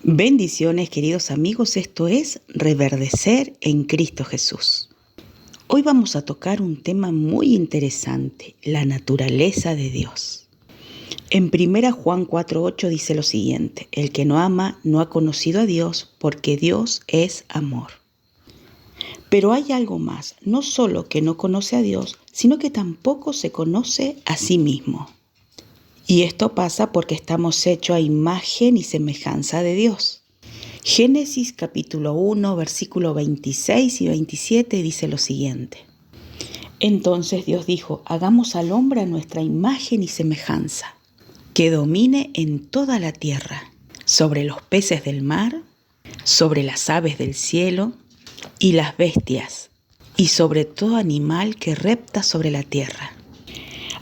Bendiciones, queridos amigos, esto es Reverdecer en Cristo Jesús. Hoy vamos a tocar un tema muy interesante, la naturaleza de Dios. En 1 Juan 4:8 dice lo siguiente: el que no ama no ha conocido a Dios, porque Dios es amor. Pero hay algo más, no solo que no conoce a Dios, sino que tampoco se conoce a sí mismo. Y esto pasa porque estamos hechos a imagen y semejanza de Dios. Génesis capítulo 1, versículos 26 y 27 dice lo siguiente: Entonces Dios dijo: hagamos al hombre a nuestra imagen y semejanza, que domine en toda la tierra, sobre los peces del mar, sobre las aves del cielo y las bestias, y sobre todo animal que repta sobre la tierra.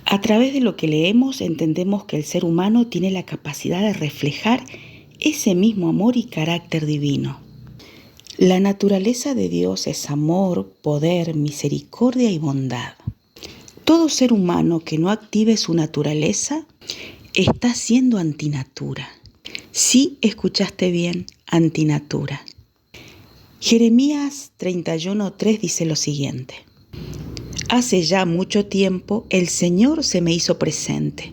A través de lo que leemos entendemos que el ser humano tiene la capacidad de reflejar ese mismo amor y carácter divino. La naturaleza de Dios es amor, poder, misericordia y bondad. Todo ser humano que no active su naturaleza está siendo antinatura. Sí, escuchaste bien, antinatura. Jeremías 31:3 dice lo siguiente: Hace ya mucho tiempo el Señor se me hizo presente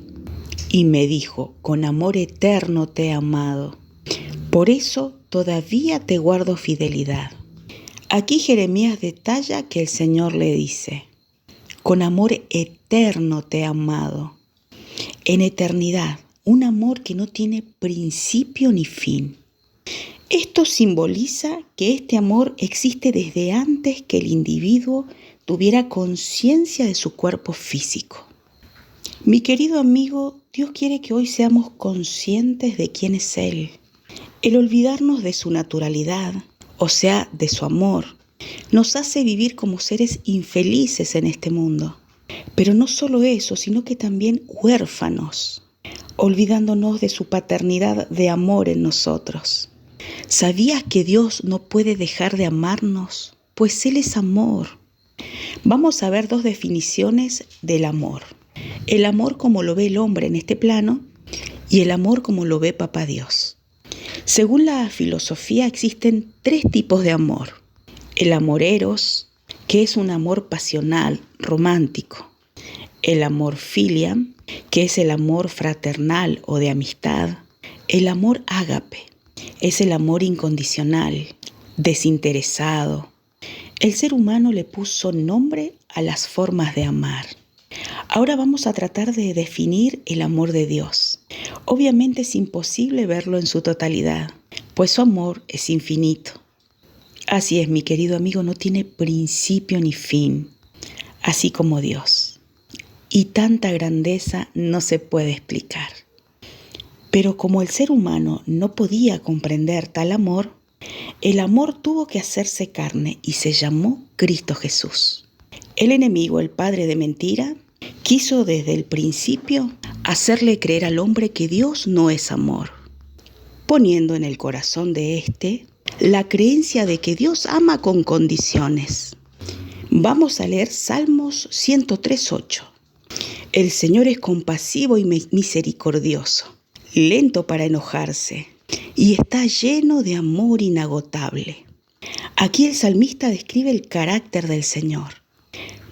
y me dijo: con amor eterno te he amado, por eso todavía te guardo fidelidad. Aquí Jeremías detalla que el Señor le dice: con amor eterno te he amado, en eternidad, un amor que no tiene principio ni fin. Esto simboliza que este amor existe desde antes que el individuo tuviera conciencia de su cuerpo físico. Mi querido amigo, Dios quiere que hoy seamos conscientes de quién es Él. El olvidarnos de su naturalidad, o sea, de su amor, nos hace vivir como seres infelices en este mundo. Pero no solo eso, sino que también huérfanos, olvidándonos de su paternidad de amor en nosotros. ¿Sabías que Dios no puede dejar de amarnos? Pues Él es amor. Vamos a ver dos definiciones del amor. El amor como lo ve el hombre en este plano y el amor como lo ve Papá Dios. Según la filosofía existen tres tipos de amor. El amor eros, que es un amor pasional, romántico. El amor filia, que es el amor fraternal o de amistad. El amor ágape, es el amor incondicional, desinteresado. El ser humano le puso nombre a las formas de amar. Ahora vamos a tratar de definir el amor de Dios. Obviamente es imposible verlo en su totalidad, pues su amor es infinito. Así es, mi querido amigo, no tiene principio ni fin, así como Dios. Y tanta grandeza no se puede explicar. Pero como el ser humano no podía comprender tal amor, el amor tuvo que hacerse carne y se llamó Cristo Jesús. El enemigo, el padre de mentira, quiso desde el principio hacerle creer al hombre que Dios no es amor, poniendo en el corazón de éste la creencia de que Dios ama con condiciones. Vamos a leer Salmos 103:8. El Señor es compasivo y misericordioso, lento para enojarse, y está lleno de amor inagotable. Aquí el salmista describe el carácter del Señor,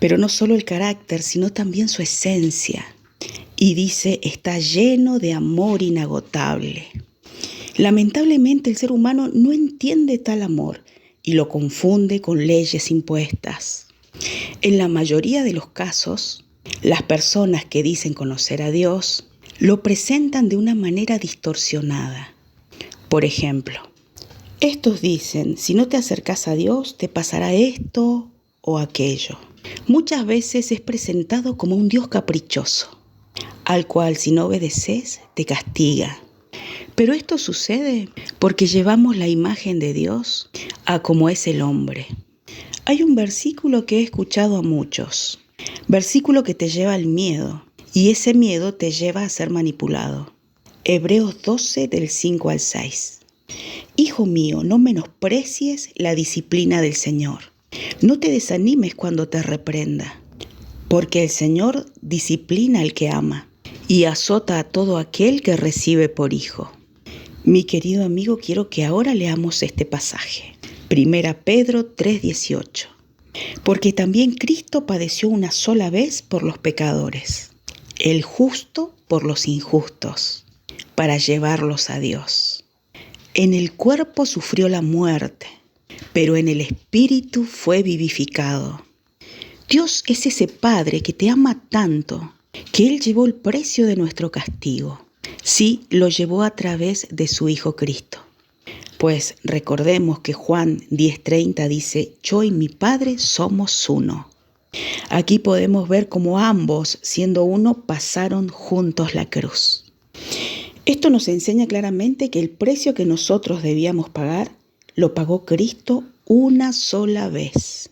pero no solo el carácter, sino también su esencia. Y dice: está lleno de amor inagotable. Lamentablemente el ser humano no entiende tal amor y lo confunde con leyes impuestas. En la mayoría de los casos, las personas que dicen conocer a Dios lo presentan de una manera distorsionada. Por ejemplo, estos dicen: si no te acercas a Dios, te pasará esto o aquello. Muchas veces es presentado como un Dios caprichoso, al cual si no obedeces, te castiga. Pero esto sucede porque llevamos la imagen de Dios a como es el hombre. Hay un versículo que he escuchado a muchos, versículo que te lleva al miedo, y ese miedo te lleva a ser manipulado. Hebreos 12, del 5 al 6. Hijo mío, no menosprecies la disciplina del Señor. No te desanimes cuando te reprenda, porque el Señor disciplina al que ama y azota a todo aquel que recibe por hijo. Mi querido amigo, quiero que ahora leamos este pasaje. 1 Pedro 3:18. Porque también Cristo padeció una sola vez por los pecadores, el justo por los injustos, para llevarlos a Dios. En el cuerpo sufrió la muerte, pero en el espíritu fue vivificado. Dios es ese Padre que te ama tanto, que Él llevó el precio de nuestro castigo. Sí, lo llevó a través de su Hijo Cristo. Pues recordemos que Juan 10:30 dice, yo y mi Padre somos uno. Aquí podemos ver cómo ambos, siendo uno, pasaron juntos la cruz. Esto nos enseña claramente que el precio que nosotros debíamos pagar, lo pagó Cristo una sola vez.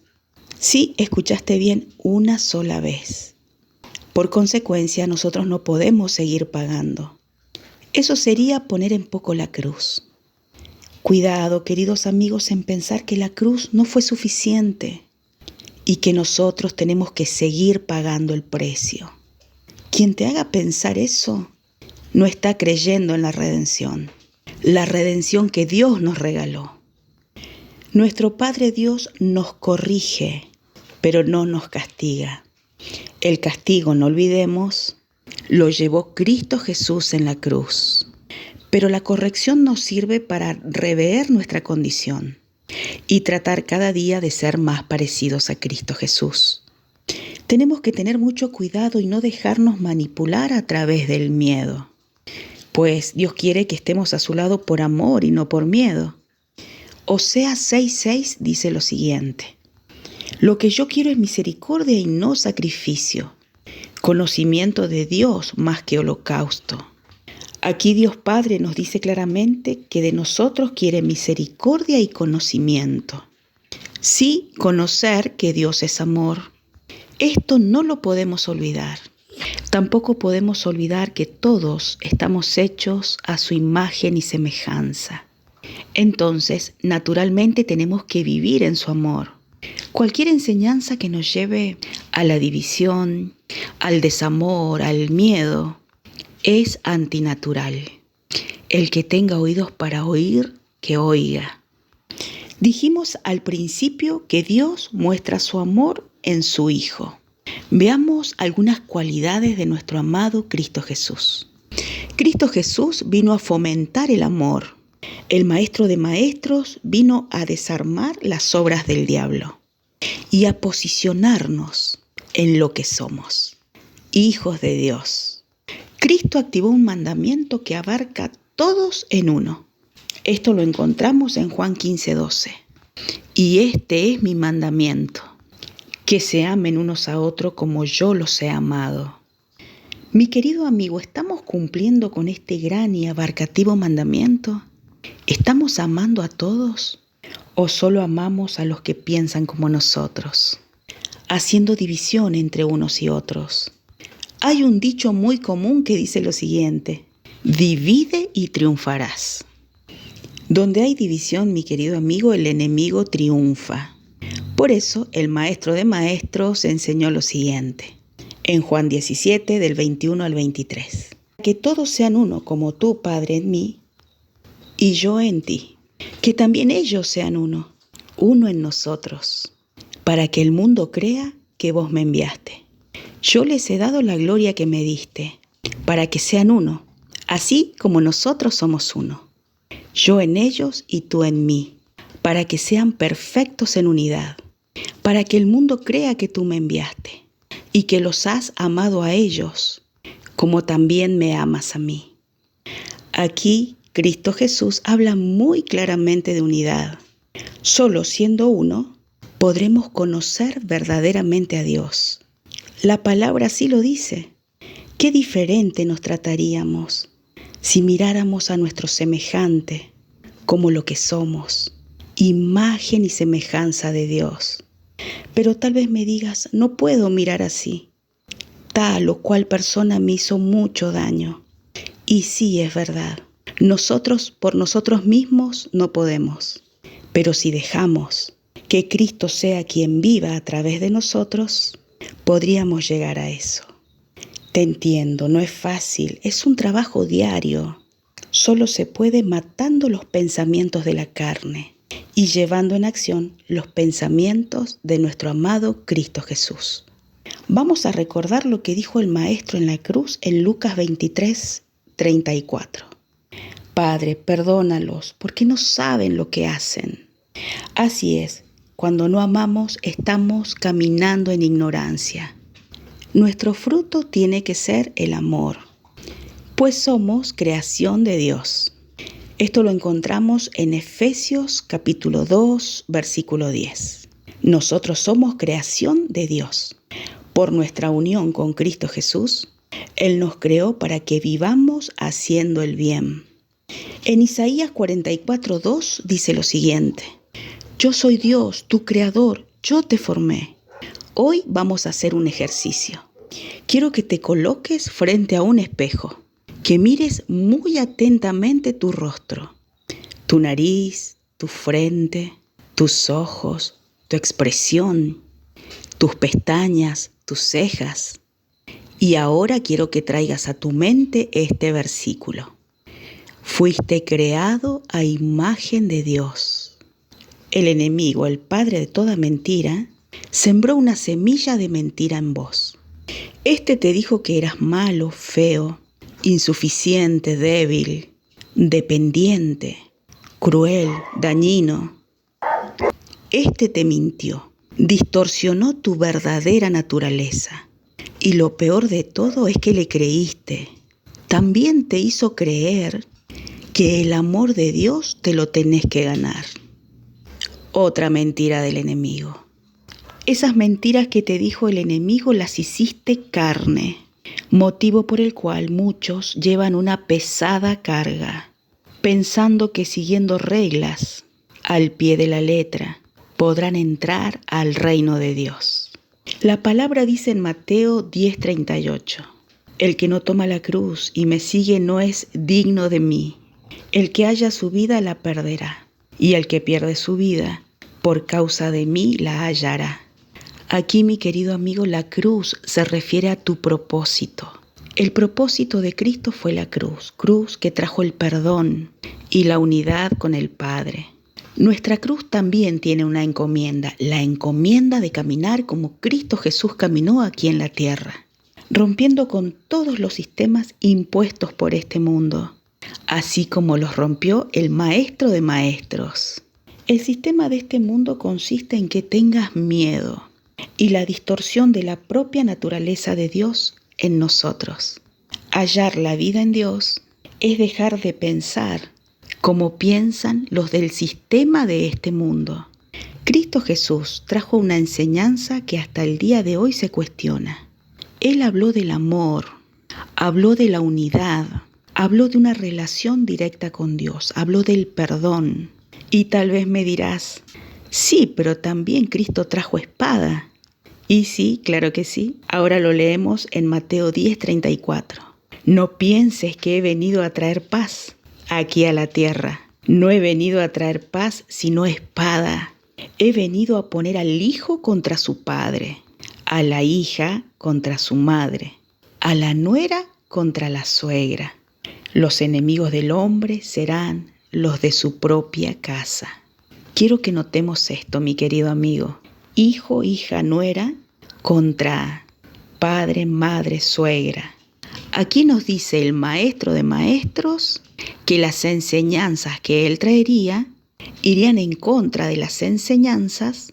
Sí, escuchaste bien, una sola vez. Por consecuencia, nosotros no podemos seguir pagando. Eso sería poner en poco la cruz. Cuidado, queridos amigos, en pensar que la cruz no fue suficiente y que nosotros tenemos que seguir pagando el precio. Quien te haga pensar eso no está creyendo en la redención que Dios nos regaló. Nuestro Padre Dios nos corrige, pero no nos castiga. El castigo, no olvidemos, lo llevó Cristo Jesús en la cruz. Pero la corrección nos sirve para rever nuestra condición y tratar cada día de ser más parecidos a Cristo Jesús. Tenemos que tener mucho cuidado y no dejarnos manipular a través del miedo, pues Dios quiere que estemos a su lado por amor y no por miedo. Oseas 6:6 dice lo siguiente: lo que yo quiero es misericordia y no sacrificio, conocimiento de Dios más que holocausto. Aquí Dios Padre nos dice claramente que de nosotros quiere misericordia y conocimiento. Sí, conocer que Dios es amor. Esto no lo podemos olvidar. Tampoco podemos olvidar que todos estamos hechos a su imagen y semejanza. Entonces, naturalmente tenemos que vivir en su amor. Cualquier enseñanza que nos lleve a la división, al desamor, al miedo, es antinatural. El que tenga oídos para oír, que oiga. Dijimos al principio que Dios muestra su amor en su Hijo. Veamos algunas cualidades de nuestro amado Cristo Jesús. Cristo Jesús vino a fomentar el amor. El Maestro de Maestros vino a desarmar las obras del diablo y a posicionarnos en lo que somos, hijos de Dios. Cristo activó un mandamiento que abarca a todos en uno. Esto lo encontramos en Juan 15:12. Y este es mi mandamiento, que se amen unos a otros como yo los he amado. Mi querido amigo, ¿estamos cumpliendo con este gran y abarcativo mandamiento? ¿Estamos amando a todos o solo amamos a los que piensan como nosotros, haciendo división entre unos y otros? Hay un dicho muy común que dice lo siguiente: divide y triunfarás. Donde hay división, mi querido amigo, el enemigo triunfa. Por eso el Maestro de Maestros enseñó lo siguiente, en Juan 17, del 21 al 23. Que todos sean uno, como tú, Padre, en mí, y yo en ti. Que también ellos sean uno en nosotros, para que el mundo crea que vos me enviaste. Yo les he dado la gloria que me diste, para que sean uno, así como nosotros somos uno. Yo en ellos y tú en mí, para que sean perfectos en unidad, para que el mundo crea que tú me enviaste y que los has amado a ellos, como también me amas a mí. Aquí Cristo Jesús habla muy claramente de unidad. Solo siendo uno, podremos conocer verdaderamente a Dios. La palabra así lo dice. Qué diferente nos trataríamos si miráramos a nuestro semejante como lo que somos, imagen y semejanza de Dios. Pero tal vez me digas, no puedo mirar así. Tal o cual persona me hizo mucho daño. Y sí, es verdad. Nosotros por nosotros mismos no podemos. Pero si dejamos que Cristo sea quien viva a través de nosotros, podríamos llegar a eso. Te entiendo, no es fácil, es un trabajo diario. solo se puede matando los pensamientos de la carne y llevando en acción los pensamientos de nuestro amado Cristo Jesús. Vamos a recordar lo que dijo el Maestro en la cruz en Lucas 23:34. Padre, perdónalos porque no saben lo que hacen. Así es, cuando no amamos estamos caminando en ignorancia. Nuestro fruto tiene que ser el amor, pues somos creación de Dios. Esto lo encontramos en Efesios capítulo 2, versículo 10. Nosotros somos creación de Dios. Por nuestra unión con Cristo Jesús, Él nos creó para que vivamos haciendo el bien. En Isaías 44:2 dice lo siguiente: Yo soy Dios, tu creador, yo te formé. Hoy vamos a hacer un ejercicio. Quiero que te coloques frente a un espejo, que mires muy atentamente tu rostro, tu nariz, tu frente, tus ojos, tu expresión, tus pestañas, tus cejas. Y ahora quiero que traigas a tu mente este versículo. Fuiste creado a imagen de Dios. El enemigo, el padre de toda mentira, sembró una semilla de mentira en vos. Este te dijo que eras malo, feo, insuficiente, débil, dependiente, cruel, dañino. Este te mintió, distorsionó tu verdadera naturaleza. Y lo peor de todo es que le creíste. También te hizo creer que el amor de Dios te lo tenés que ganar. Otra mentira del enemigo. Esas mentiras que te dijo el enemigo las hiciste carne, motivo por el cual muchos llevan una pesada carga, pensando que siguiendo reglas al pie de la letra podrán entrar al reino de Dios. La palabra dice en Mateo 10:38, el que no toma la cruz y me sigue no es digno de mí. El que haya su vida la perderá, y el que pierde su vida por causa de mí la hallará. Aquí, mi querido amigo, la cruz se refiere a tu propósito. El propósito de Cristo fue la cruz que trajo el perdón y la unidad con el Padre. Nuestra cruz también tiene una encomienda, la encomienda de caminar como Cristo Jesús caminó aquí en la tierra, rompiendo con todos los sistemas impuestos por este mundo, así como los rompió el Maestro de Maestros. El sistema de este mundo consiste en que tengas miedo y la distorsión de la propia naturaleza de Dios en nosotros. Hallar la vida en Dios es dejar de pensar como piensan los del sistema de este mundo. Cristo Jesús trajo una enseñanza que hasta el día de hoy se cuestiona. Él habló del amor, habló de la unidad, habló de una relación directa con Dios, habló del perdón. Y tal vez me dirás, sí, pero también Cristo trajo espada. Y sí, claro que sí. Ahora lo leemos en Mateo 10:34. No pienses que he venido a traer paz aquí a la tierra. No he venido a traer paz, sino espada. He venido a poner al hijo contra su padre, a la hija contra su madre, a la nuera contra la suegra. Los enemigos del hombre serán los de su propia casa. Quiero que notemos esto, mi querido amigo. Hijo, hija, nuera contra padre, madre, suegra. Aquí nos dice el Maestro de Maestros que las enseñanzas que él traería irían en contra de las enseñanzas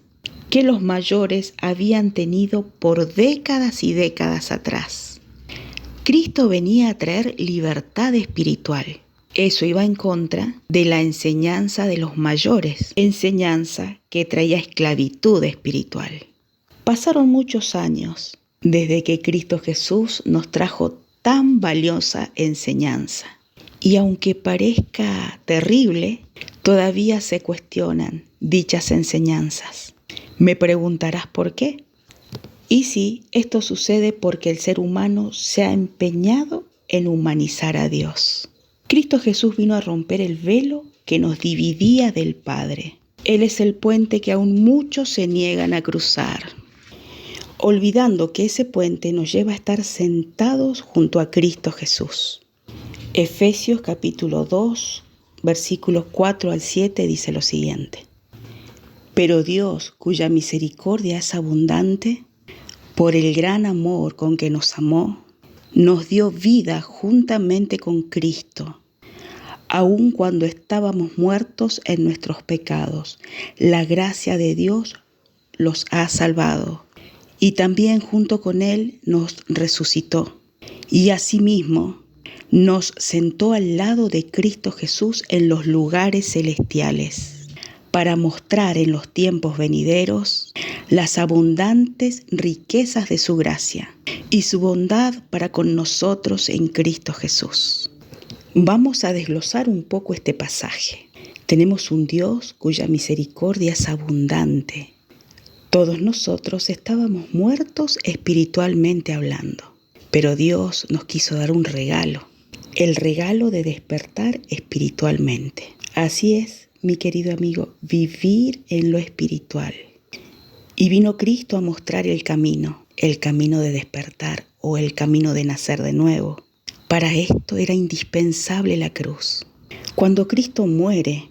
que los mayores habían tenido por décadas y décadas atrás. Cristo venía a traer libertad espiritual. Eso iba en contra de la enseñanza de los mayores, enseñanza que traía esclavitud espiritual. Pasaron muchos años desde que Cristo Jesús nos trajo tan valiosa enseñanza. Y aunque parezca terrible, todavía se cuestionan dichas enseñanzas. Me preguntarás por qué. Y sí, esto sucede porque el ser humano se ha empeñado en humanizar a Dios. Cristo Jesús vino a romper el velo que nos dividía del Padre. Él es el puente que aún muchos se niegan a cruzar, olvidando que ese puente nos lleva a estar sentados junto a Cristo Jesús. Efesios capítulo 2, versículos 4 al 7 dice lo siguiente. Pero Dios, cuya misericordia es abundante, por el gran amor con que nos amó, nos dio vida juntamente con Cristo, aun cuando estábamos muertos en nuestros pecados. La gracia de Dios los ha salvado, y también junto con Él nos resucitó, y asimismo nos sentó al lado de Cristo Jesús en los lugares celestiales, para mostrar en los tiempos venideros las abundantes riquezas de su gracia y su bondad para con nosotros en Cristo Jesús. Vamos a desglosar un poco este pasaje. Tenemos un Dios cuya misericordia es abundante. Todos nosotros estábamos muertos espiritualmente hablando, pero Dios nos quiso dar un regalo, el regalo de despertar espiritualmente. Así es, mi querido amigo, vivir en lo espiritual. Y vino Cristo a mostrar el camino de despertar o el camino de nacer de nuevo. Para esto era indispensable la cruz. Cuando Cristo muere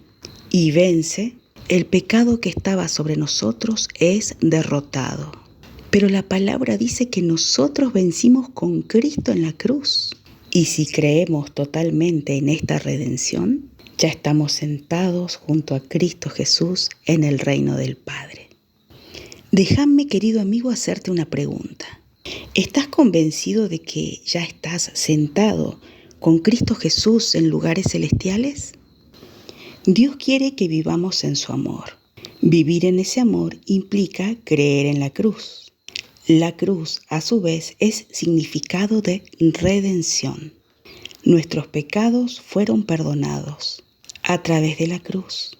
y vence, el pecado que estaba sobre nosotros es derrotado. Pero la palabra dice que nosotros vencimos con Cristo en la cruz. Y si creemos totalmente en esta redención, ya estamos sentados junto a Cristo Jesús en el reino del Padre. Déjame, querido amigo, hacerte una pregunta. ¿Estás convencido de que ya estás sentado con Cristo Jesús en lugares celestiales? Dios quiere que vivamos en su amor. Vivir en ese amor implica creer en la cruz. La cruz, a su vez, es significado de redención. Nuestros pecados fueron perdonados a través de la cruz,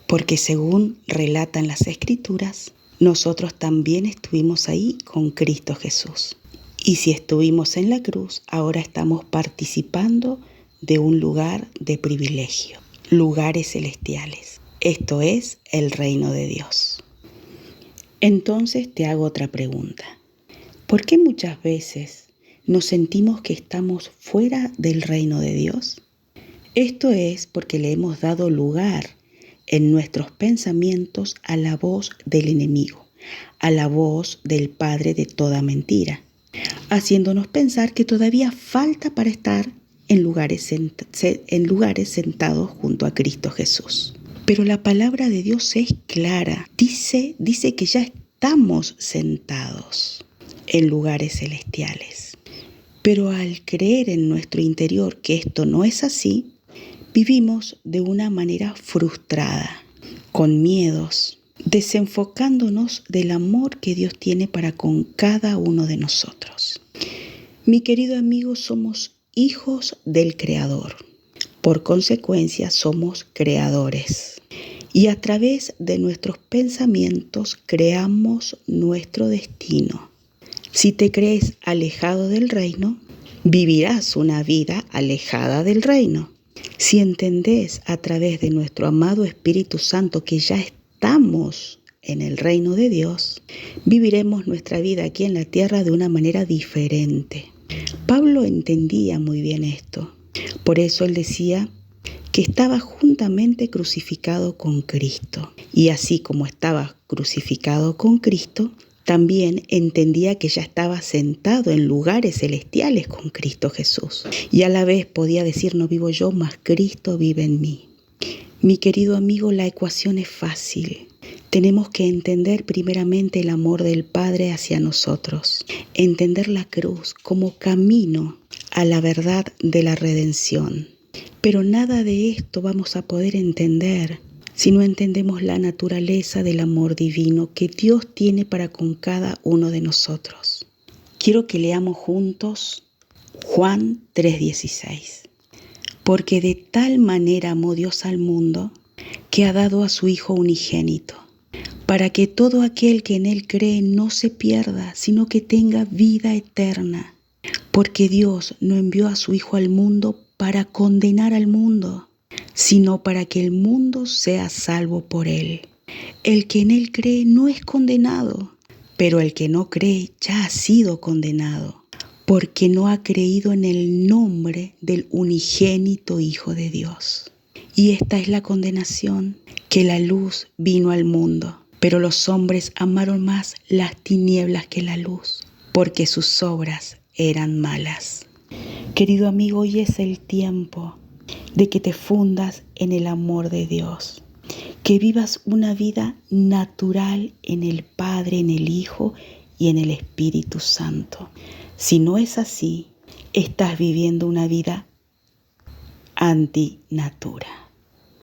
porque según relatan las Escrituras, nosotros también estuvimos ahí con Cristo Jesús. Y si estuvimos en la cruz, ahora estamos participando de un lugar de privilegio, lugares celestiales. Esto es el reino de Dios. Entonces te hago otra pregunta. ¿Por qué muchas veces nos sentimos que estamos fuera del reino de Dios? Esto es porque le hemos dado lugar en nuestros pensamientos a la voz del enemigo, a la voz del padre de toda mentira, haciéndonos pensar que todavía falta para estar en lugares sentados junto a Cristo Jesús. Pero la palabra de Dios es clara. Dice que ya estamos sentados en lugares celestiales. Pero al creer en nuestro interior que esto no es así, vivimos de una manera frustrada, con miedos, desenfocándonos del amor que Dios tiene para con cada uno de nosotros. Mi querido amigo, somos hijos del Creador. Por consecuencia, somos creadores. Y a través de nuestros pensamientos creamos nuestro destino. Si te crees alejado del reino, vivirás una vida alejada del reino. Si entendés a través de nuestro amado Espíritu Santo que ya estamos en el reino de Dios, viviremos nuestra vida aquí en la tierra de una manera diferente. Pablo entendía muy bien esto. Por eso él decía que estaba juntamente crucificado con Cristo. Y así como estaba crucificado con Cristo, también entendía que ya estaba sentado en lugares celestiales con Cristo Jesús. Y a la vez podía decir, no vivo yo, mas Cristo vive en mí. Mi querido amigo, la ecuación es fácil. Tenemos que entender primeramente el amor del Padre hacia nosotros. Entender la cruz como camino a la verdad de la redención. Pero nada de esto vamos a poder entender si no entendemos la naturaleza del amor divino que Dios tiene para con cada uno de nosotros. Quiero que leamos juntos Juan 3:16. Porque de tal manera amó Dios al mundo que ha dado a su Hijo unigénito, para que todo aquel que en Él cree no se pierda, sino que tenga vida eterna. Porque Dios no envió a su Hijo al mundo para condenar al mundo, sino para que el mundo sea salvo por Él. El que en Él cree no es condenado, pero el que no cree ya ha sido condenado, porque no ha creído en el nombre del unigénito Hijo de Dios. Y esta es la condenación, que la luz vino al mundo, pero los hombres amaron más las tinieblas que la luz, porque sus obras eran malas. Querido amigo, hoy es el tiempo de que te fundas en el amor de Dios, que vivas una vida natural en el Padre, en el Hijo y en el Espíritu Santo. Si no es así, estás viviendo una vida antinatura.